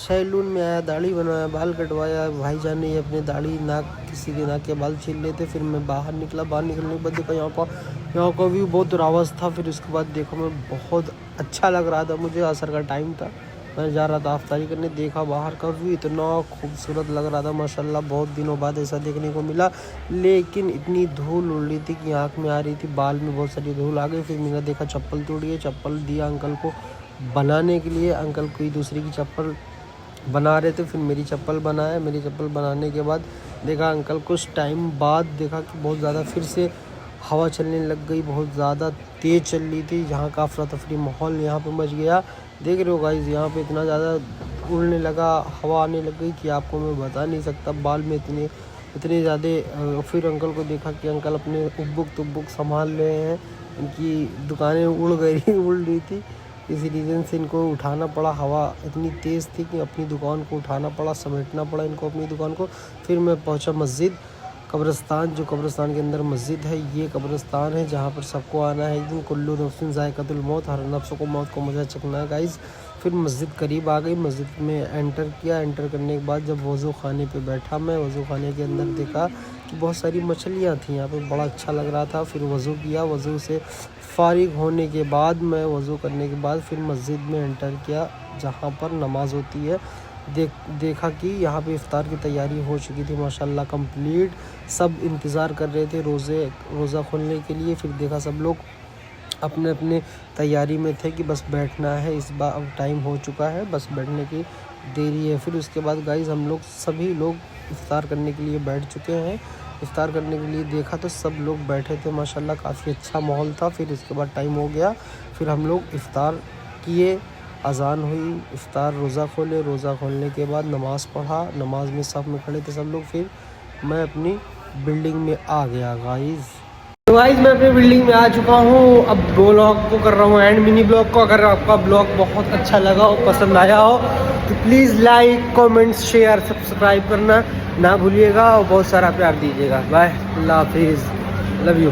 Salon में आया, दाढ़ी बनवाया, बाल कटवाया। भाईजान ने अपने दाढ़ी नाक किसी के नाक के बाल छील लेते। फिर मैं बाहर निकला, बाहर निकलने के बाद देखा यहाँ का व्यू बहुत रावस था। फिर उसके बाद देखो मैं बहुत अच्छा लग रहा था, मुझे असर का टाइम था, मैं जा रहा था अफ्तारी करने। देखा बाहर का व्यू इतना खूबसूरत लग रहा था माशाल्लाह, बहुत दिनों बाद ऐसा देखने को मिला। लेकिन इतनी धूल उड़ रही थी कि आँख में आ रही थी, बाल में बहुत सारी धूल आ गई। फिर मैंने देखा चप्पल टूटी है, चप्पल दिया अंकल को बनाने के लिए। अंकल कोई दूसरी की चप्पल बना रहे थे, फिर मेरी चप्पल बनाया। मेरी चप्पल बनाने के बाद देखा अंकल कुछ टाइम बाद देखा कि बहुत ज़्यादा फिर से हवा चलने लग गई, बहुत ज़्यादा तेज़ चल रही थी। यहाँ का अफरा तफरी माहौल यहाँ पे मच गया। देख रहे हो गाइस, यहाँ पे इतना ज़्यादा उड़ने लगा, हवा आने लग गई कि आपको मैं बता नहीं सकता। बाल में इतने ज़्यादा। फिर अंकल को देखा कि अंकल अपने उब्बुक संभाल रहे हैं, इनकी दुकानें उड़ रही थी। इसी रीज़न से इनको उठाना पड़ा, हवा इतनी तेज़ थी कि अपनी दुकान को उठाना पड़ा, समेटना पड़ा इनको अपनी दुकान को। फिर मैं पहुंचा मस्जिद, कब्रिस्तान, जो कब्रिस्तान के अंदर मस्जिद है। ये कब्रिस्तान है जहाँ पर सबको आना है एक दिन। कुल्लू नफ्सिन ज़ायक़तुल मौत, हर नफ्स को मौत को मज़ा चखना है गाइज़। फिर मस्जिद करीब आ गई, मस्जिद में एंटर किया। एंटर करने के बाद जब वज़ू खाने पे बैठा मैं, वज़ू खाने के अंदर देखा कि बहुत सारी मछलियाँ थी यहाँ पे, बड़ा अच्छा लग रहा था। फिर वज़ू किया, वज़ू से फ़ारिग होने के बाद मैं वज़ू करने के बाद फिर मस्जिद में एंटर किया जहाँ पर नमाज़ होती है। देखा कि यहाँ पे इफ्तार की तैयारी हो चुकी थी माशाल्लाह कंप्लीट। सब इंतज़ार कर रहे थे रोज़ा खोलने के लिए। फिर देखा सब लोग अपने अपने तैयारी में थे कि बस बैठना है, इस बार अब टाइम हो चुका है, बस बैठने की देरी है। फिर उसके बाद गाइज़ हम लोग सभी लोग इफ्तार करने के लिए बैठ चुके हैं। इफ्तार करने के लिए देखा तो सब लोग बैठे थे माशाल्लाह, काफ़ी अच्छा माहौल था। फिर इसके बाद टाइम हो गया, फिर हम लोग इफ्तार किए, अज़ान हुई, इफ्तार रोज़ा खोले। रोज़ा खोलने के बाद नमाज़ पढ़ा, नमाज में सब में खड़े थे सब लोग। फिर मैं अपनी बिल्डिंग में आ गया गाइज़। तो गाइज़ मैं अपनी बिल्डिंग में आ चुका हूँ। अब ब्लॉग को कर रहा हूँ एंड, मिनी ब्लॉग को। अगर आपका ब्लॉग बहुत अच्छा लगा हो, पसंद आया हो तो please like, comments, share, subscribe करना ना भूलिएगा और बहुत सारा प्यार दीजिएगा। बाय, अल्लाह हाफिज़, लव यू।